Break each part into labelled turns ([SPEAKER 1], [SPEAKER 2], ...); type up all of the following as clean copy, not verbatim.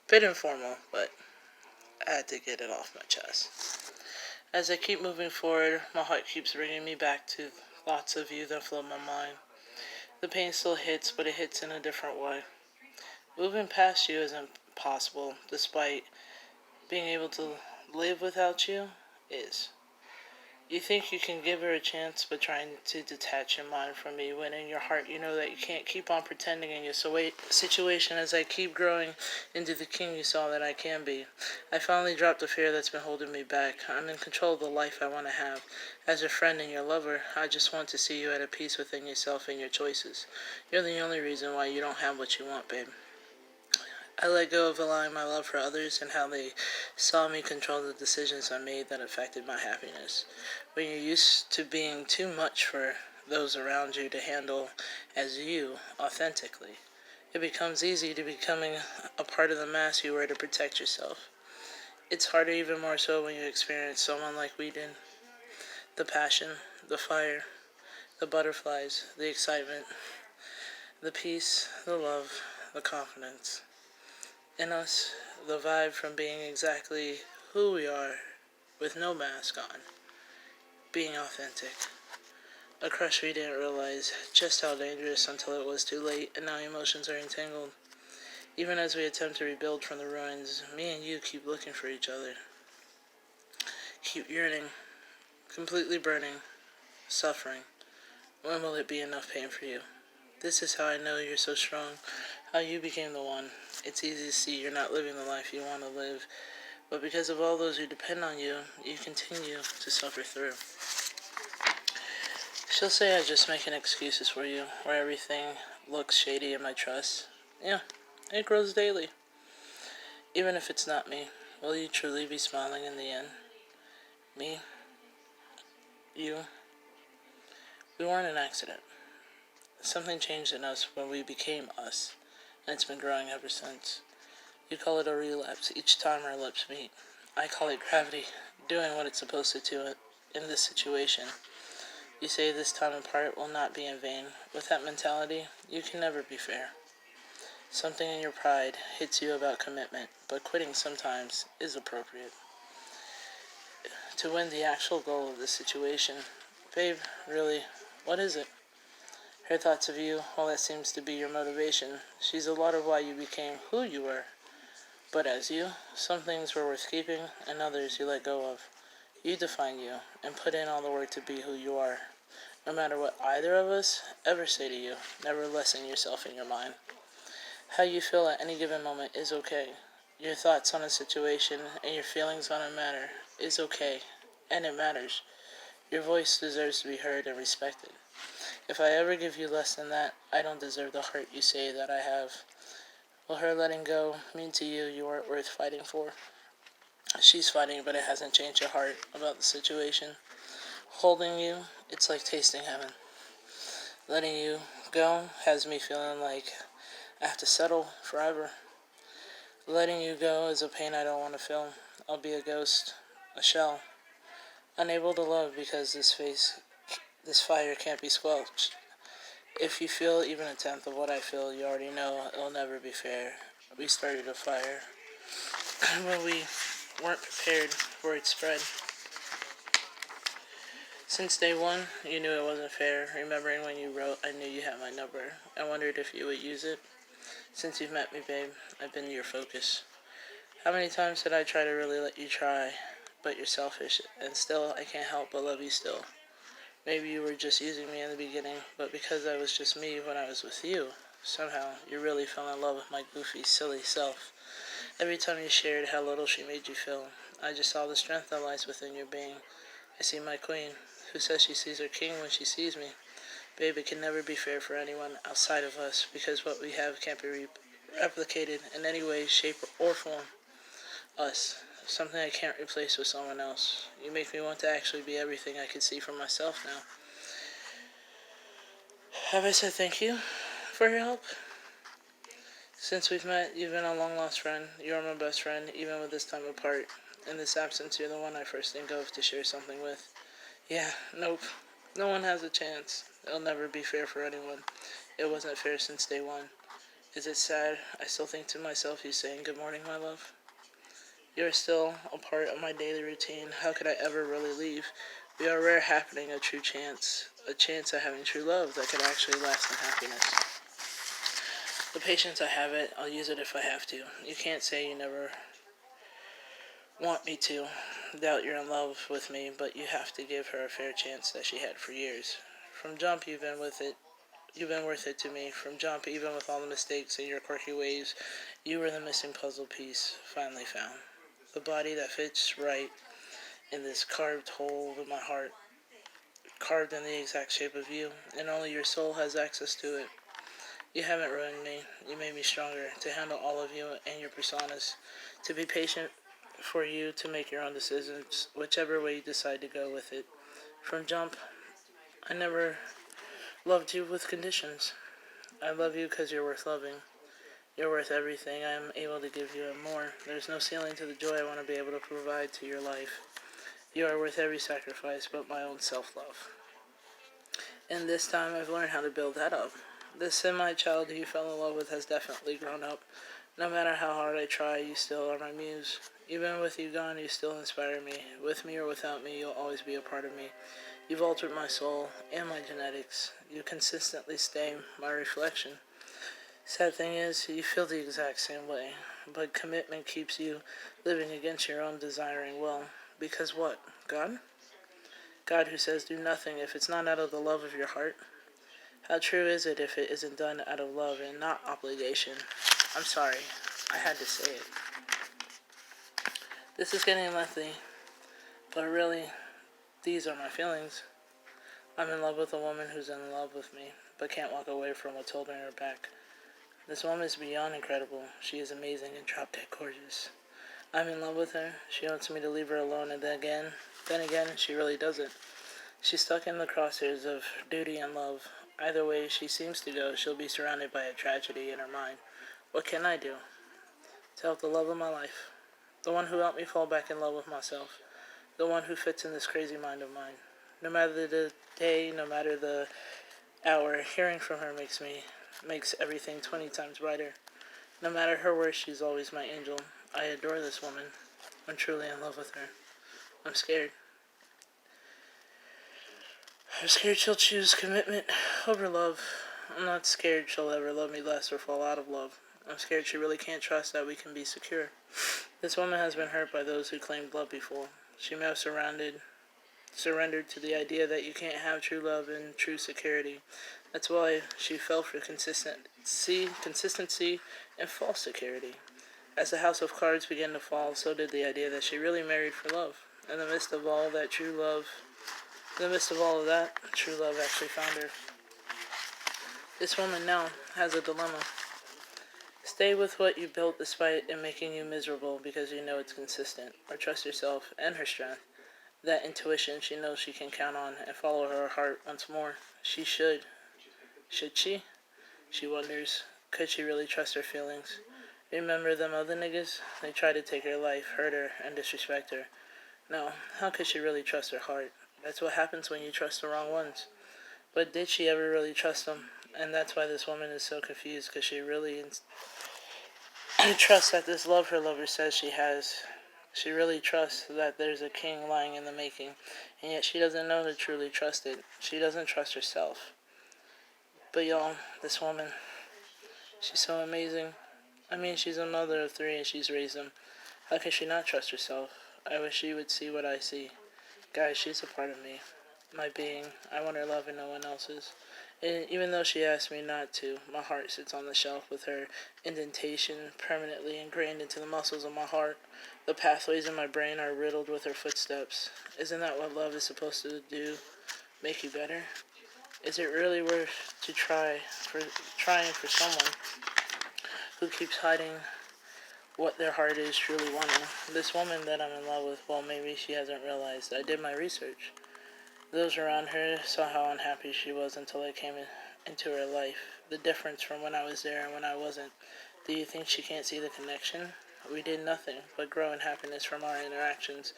[SPEAKER 1] bit informal, but I had to get it off my chest. As I keep moving forward, my heart keeps bringing me back to thoughts of you that flood my mind. The pain still hits, but it hits in a different way. Moving past you isn't possible, despite being able to live without you is. You think you can give her a chance, but trying to detach your mind from me, when in your heart you know that you can't keep on pretending in your situation. As I keep growing into the king you saw that I can be, I finally dropped the fear that's been holding me back. I'm in control of the life I want to have. As your friend and your lover, I just want to see you at a peace within yourself and your choices. You're the only reason why you don't have what you want, babe. I let go of allowing my love for others and how they saw me control the decisions I made that affected my happiness. When you're used to being too much for those around you to handle as you authentically, it becomes easy to becoming a part of the mask you wear to protect yourself. It's harder, even more so, when you experience someone like we did. The passion, the fire, the butterflies, the excitement, the peace, the love, the confidence. In us, the vibe from being exactly who we are with no mask on, being authentic. A crush we didn't realize just how dangerous until it was too late, and now emotions are entangled. Even as we attempt to rebuild from the ruins, me and you keep looking for each other. Keep yearning, completely burning, suffering. When will it be enough pain for you? This is how I know you're so strong, how you became the one. It's easy to see you're not living the life you want to live, but because of all those who depend on you, you continue to suffer through. She'll say I'm just making excuses for you, where everything looks shady in my trust. Yeah, it grows daily. Even if it's not me, will you truly be smiling in the end? Me? You? We weren't an accident. Something changed in us when we became us, and it's been growing ever since. You call it a relapse each time our lips meet. I call it gravity, doing what it's supposed to do in this situation. You say this time apart will not be in vain. With that mentality, you can never be fair. Something in your pride hits you about commitment, but quitting sometimes is appropriate. To win the actual goal of this situation, babe, really, what is it? Her thoughts of you, while that seems to be your motivation, she's a lot of why you became who you were. But as you, some things were worth keeping, and others you let go of. You define you, and put in all the work to be who you are. No matter what either of us ever say to you, never lessen yourself in your mind. How you feel at any given moment is okay. Your thoughts on a situation and your feelings on a matter is okay, and it matters. Your voice deserves to be heard and respected. If I ever give you less than that, I don't deserve the heart you say that I have. Will her letting go mean to you you aren't worth fighting for? She's fighting, but it hasn't changed her heart about the situation. Holding you, it's like tasting heaven. Letting you go has me feeling like I have to settle forever. Letting you go is a pain I don't want to feel. I'll be a ghost, a shell, unable to love because this fire can't be squelched. If you feel even a tenth of what I feel, you already know it'll never be fair. We started a fire when we weren't prepared for its spread. Since day one, you knew it wasn't fair. Remembering when you wrote, I knew you had my number. I wondered if you would use it. Since you've met me, babe, I've been your focus. How many times did I try to really let you try, but you're selfish, and still I can't help but love you still. Maybe you were just using me in the beginning, but because I was just me when I was with you, somehow you really fell in love with my goofy, silly self. Every time you shared how little she made you feel, I just saw the strength that lies within your being. I see my queen, who says she sees her king when she sees me. Babe, it can never be fair for anyone outside of us, because what we have can't be replicated in any way, shape, or form. Us. Something I can't replace with someone else. You make me want to actually be everything I could see for myself now. Have I said thank you for your help? Since we've met, you've been a long-lost friend. You're my best friend, even with this time apart. In this absence, you're the one I first think of to share something with. Yeah, nope. No one has a chance. It'll never be fair for anyone. It wasn't fair since day one. Is it sad? I still think to myself, he's saying, "Good morning, my love." You are still a part of my daily routine. How could I ever really leave? We are rare happening, a true chance. A chance of having true love that could actually last in happiness. The patience I have it, I'll use it if I have to. You can't say you never want me to doubt you're in love with me, but you have to give her a fair chance that she had for years. From jump, you've been with it. You've been worth it to me. From jump, even with all the mistakes and your quirky ways, you were the missing puzzle piece finally found. The body that fits right in this carved hole in my heart, carved in the exact shape of you, and only your soul has access to it. You haven't ruined me. You made me stronger to handle all of you and your personas, to be patient for you to make your own decisions, whichever way you decide to go with it. From jump, I never loved you with conditions. I love you because you're worth loving. You're worth everything I am able to give you and more. There's no ceiling to the joy I want to be able to provide to your life. You are worth every sacrifice but my own self-love. And this time I've learned how to build that up. This semi-child who you fell in love with has definitely grown up. No matter how hard I try, you still are my muse. Even with you gone, you still inspire me. With me or without me, you'll always be a part of me. You've altered my soul and my genetics. You consistently stay my reflection. Sad thing is, you feel the exact same way. But commitment keeps you living against your own desiring will. Because what? God? God who says do nothing if it's not out of the love of your heart? How true is it if it isn't done out of love and not obligation? I'm sorry. I had to say it. This is getting lengthy, but really, these are my feelings. I'm in love with a woman who's in love with me, but can't walk away from what's holding her back. This woman is beyond incredible. She is amazing and drop-dead gorgeous. I'm in love with her. She wants me to leave her alone, and then again, she really doesn't. She's stuck in the crosshairs of duty and love. Either way she seems to go, she'll be surrounded by a tragedy in her mind. What can I do to help the love of my life? The one who helped me fall back in love with myself. The one who fits in this crazy mind of mine. No matter the day, no matter the hour, hearing from her makes everything 20 times brighter. No matter her words, she's always my angel. I adore this woman. I'm truly in love with her. I'm scared. I'm scared she'll choose commitment over love. I'm not scared she'll ever love me less or fall out of love. I'm scared she really can't trust that we can be secure. This woman has been hurt by those who claimed love before. She may have surrendered to the idea that you can't have true love and true security. That's why she fell for consistency, and false security. As the house of cards began to fall, so did the idea that she really married for love. In the midst of all that, true love actually found her. This woman now has a dilemma. Stay with what you built despite it making you miserable because you know it's consistent, or trust yourself and her strength. That intuition she knows she can count on and follow her heart once more. She should. Should she? She wonders. Could she really trust her feelings? Remember them other niggas? They tried to take her life, hurt her, and disrespect her. No, how could she really trust her heart? That's what happens when you trust the wrong ones. But did she ever really trust them? And that's why this woman is so confused, because she really trusts that this love her lover says she has. She really trusts that there's a king lying in the making, and yet she doesn't know to truly trust it. She doesn't trust herself. But y'all, this woman, she's so amazing. I mean, she's a mother of 3 and she's raised them. How can she not trust herself? I wish she would see what I see. Guys, she's a part of me. My being. I want her love and no one else's. And even though she asked me not to, my heart sits on the shelf with her indentation permanently ingrained into the muscles of my heart. The pathways in my brain are riddled with her footsteps. Isn't that what love is supposed to do? Make you better? Is it really worth trying for someone who keeps hiding what their heart is truly wanting? This woman that I'm in love with, well, maybe she hasn't realized. I did my research. Those around her saw how unhappy she was until I came into her life. The difference from when I was there and when I wasn't. Do you think she can't see the connection? We did nothing but grow in happiness from our interactions.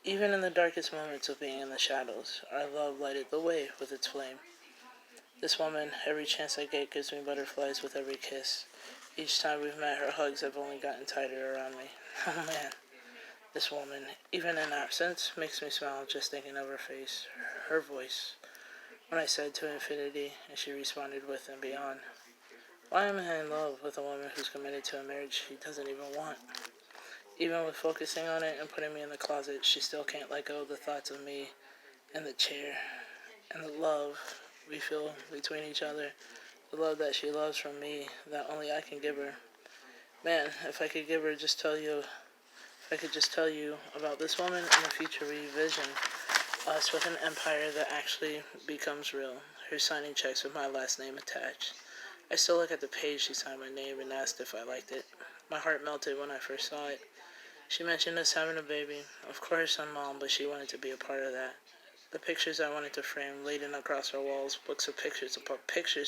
[SPEAKER 1] Even in the darkest moments of being in the shadows, our love lighted the way with its flame. This woman, every chance I get, gives me butterflies with every kiss. Each time we've met, her hugs have only gotten tighter around me. Oh man, this woman, even in absence, makes me smile just thinking of her face, her voice. When I said to infinity, and she responded with and beyond. Why am I in love with a woman who's committed to a marriage she doesn't even want? Even with focusing on it and putting me in the closet, she still can't let go of the thoughts of me in the chair and the love we feel between each other. The love that she loves from me that only I can give her. Man, if I could just tell you about this woman in a future revision, us with an empire that actually becomes real. Her signing checks with my last name attached. I still look at the page she signed my name and asked if I liked it. My heart melted when I first saw it. She mentioned us having a baby. Of course I'm mom, but she wanted to be a part of that. The pictures I wanted to frame, laden across our walls, books of pictures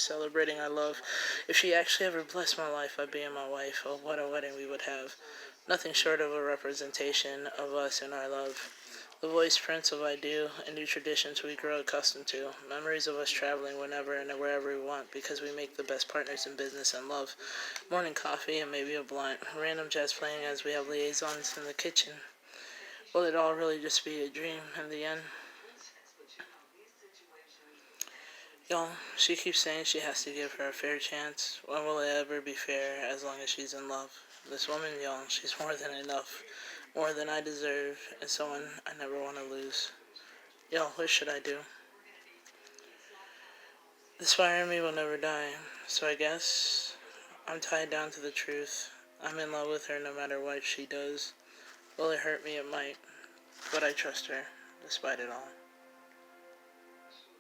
[SPEAKER 1] celebrating our love. If she actually ever blessed my life by being my wife, oh, what a wedding we would have. Nothing short of a representation of us and our love. The voice prints of I do and new traditions we grow accustomed to. Memories of us traveling whenever and wherever we want because we make the best partners in business and love. Morning coffee and maybe a blunt. Random jazz playing as we have liaisons in the kitchen. Will it all really just be a dream in the end? Y'all, she keeps saying she has to give her a fair chance. When will it ever be fair as long as she's in love? This woman, y'all, she's more than enough. More than I deserve, and someone I never want to lose. Y'all, what should I do? This fire in me will never die, so I guess I'm tied down to the truth. I'm in love with her no matter what she does. Will it hurt me? It might, but I trust her, despite it all.